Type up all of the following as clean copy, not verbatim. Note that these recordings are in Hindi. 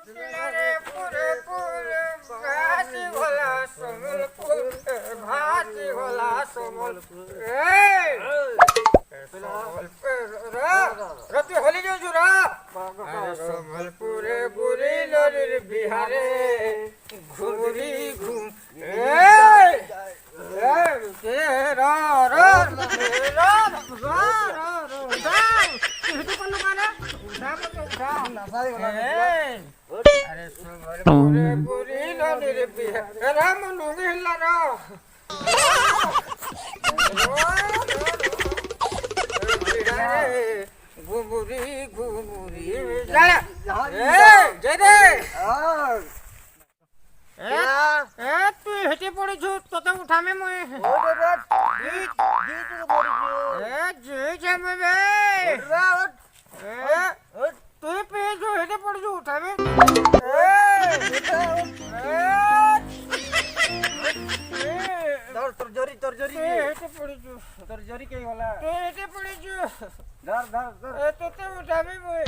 रे पूरे पूरे भासी होला सोमलपुर भासी होला सोमलपुर रति होली जो जुरा सोमलपुरे बुरी लोरी बिहारे घुरी घूम अरे सोमलपुरे बुरी लोरी बिहारे मुंगी हिला ना घुमुरी घुमुरी जय दे तू हेटी पड़ीछु तोते उठामे मुई तू पेजु हेटी पड़ीछु उठामे तोर जोरी हेटी पड़ीछु तोर जोरी के होला तू हेटी पड़ीछु धर तोते उठामे मुई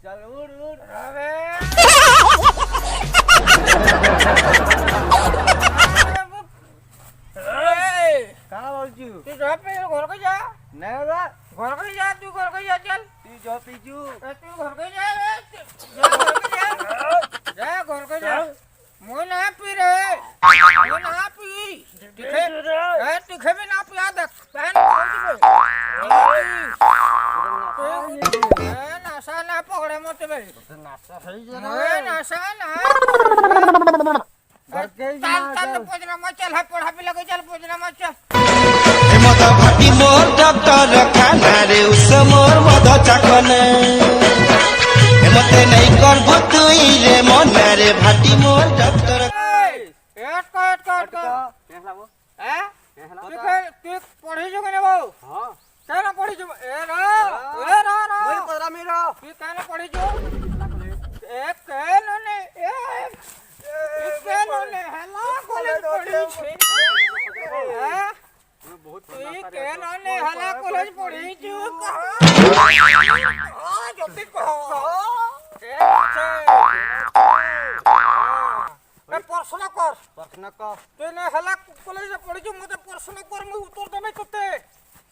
चल उड़ अबे कहाँ बोलछु तू जा पे घर को जा नहीं बा घर को जा तू घर को जा चल तू जा पीजू तू घर को जा जा घर को जा मैं ना पी रे मैं ना पी दिखे भी ना पिया देख पहन नशा ना पकड़े मत भाई नशा है नशा ना चल पोजना मत चल पढ़ा भी लगे चल पोजना मत चल मद भाटी मोर डॉक्टर खाना रे उस मोर मद चाखने मते नहीं कर भतुई रे मन रे भाटी मोर डॉक्टर कट तू पढ़ी जो ने बाबू हां केना पढ़ी जो मोर पदरा मेरो तू केना पढ़ी जो एक केनो ने हला कॉलेज पढ़ी छे बहुत केनो ने हला कॉलेज पढ़ी छु जल्दी कहो प्रश्न कर तूने हला कॉलेज पढ़ी छु मते प्रश्न कर मैं उत्तर देबे तते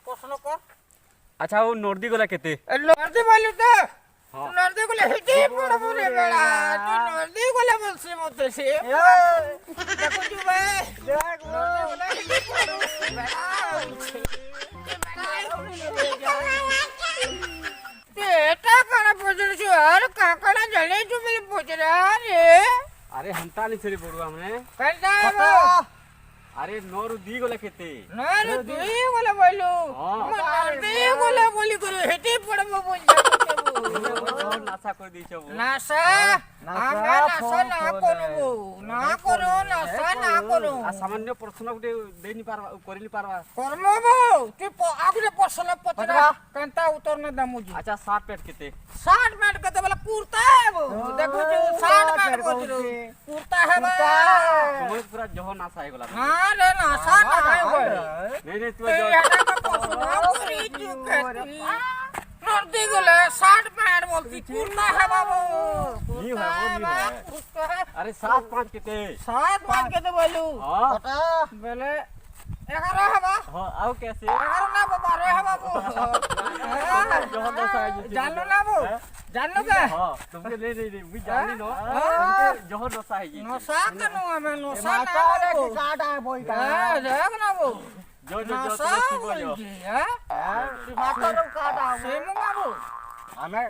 प्रश्न कर अच्छा वो नोर्दी गोला केते नोर्दी बोलू तो नोर्दी गोला हिटी पड़ बोले बेड़ा तू नोर्दी गोला बोलसी मते से देखो तू बे देख नोर्दी गोला हिटी पड़ बेटा काना पोजर छु यार काकड़ा जले छु मेरे पोजरा रे अरे हमता नहीं छरी बोलवा हमने कंटा अरे नोरु दी गोला केते नोरु दी गोला बोलू नोरु गोला बोली करू हेटी पड़बो बोल नासा कर दी छबो नासा आमे नासा ना करू नासा ना करू आ सामान्य प्रश्न गुटे देनी पारवा करिली पारवा कर्म बो तू आगुरे प्रश्न पचरा कंता उत्तर न दमुजी अच्छा 60 पेट केते 60 मिनट कते वाला कुर्ता है वो देखो जो 60 मिनट बोलू कुर्ता है बा तुम पूरा जहो नासा है गोला हां रे नासा ना है नहीं तू जो पूरी चुकती नर्दी गोले 60 मिनट बोलती कुर्ता है बाबू नहीं है वो नहीं है अरे 7-5 केते 7-5 केते बोलू हां बेले 11 है बा हां आओ कैसे 11 ना 12 है बाबू जहो नासा है जानलो ना वो जानलो का हां तुमके नहीं मैं जानली नो जहो नासा है नशा कनो हमें नशा ना रे काटा है बोई का देख ना वो जो नशा बोली है मास्टर काटा सेमो बाबू हमें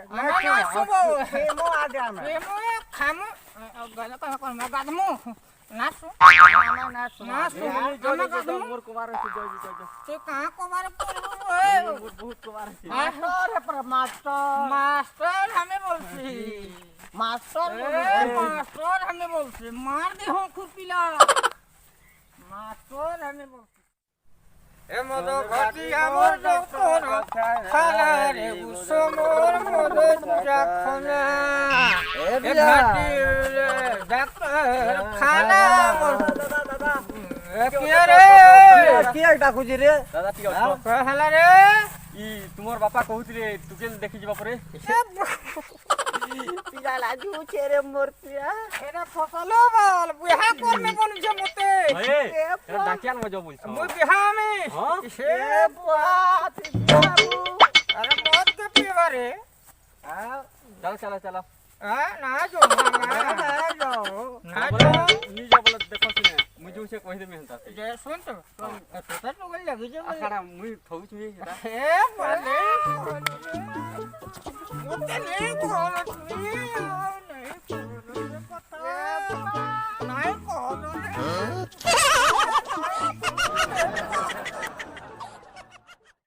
सेमो आ गया मैं सेमो खामो गला का कोन मैं गादमो नासु नासु हमें गादमो मोर कुमार से जो तू कहां कुमार बोलबो बहुत कुमार से मास्टर हमें बोलसी मास्टर हमें बोलसी मार दे हो खुरपीला मास्टर हमें बोलसी ए मदो घटिया मोर डॉक्टर खाना रे उसो मोर मदो जाखना ए घटी डॉक्टर खाना मोर किया रे किया डाकुजी रे दादा ठीक है कहला रे ई तुमर बापा कहउत रे तुके देखि जबा परे পিরা লাগি উছেরে মরতিয়া এরা ফসলো বল বিহা করনে বলছে মতে ए एरा डाकियान मजो बोलছো মুই বিহা আমি हां সে বাত বাবু আরে মত কে পিবারে चलो चलो चलो না যো না যো नी जा बोल देखो सुने मुझे उसे कहि दे मेहनत से যে শুন তো তোর তো গল লাগি যে अखाड़ा मुई थौच में हेरा এ বলে মতে নে কোন তুই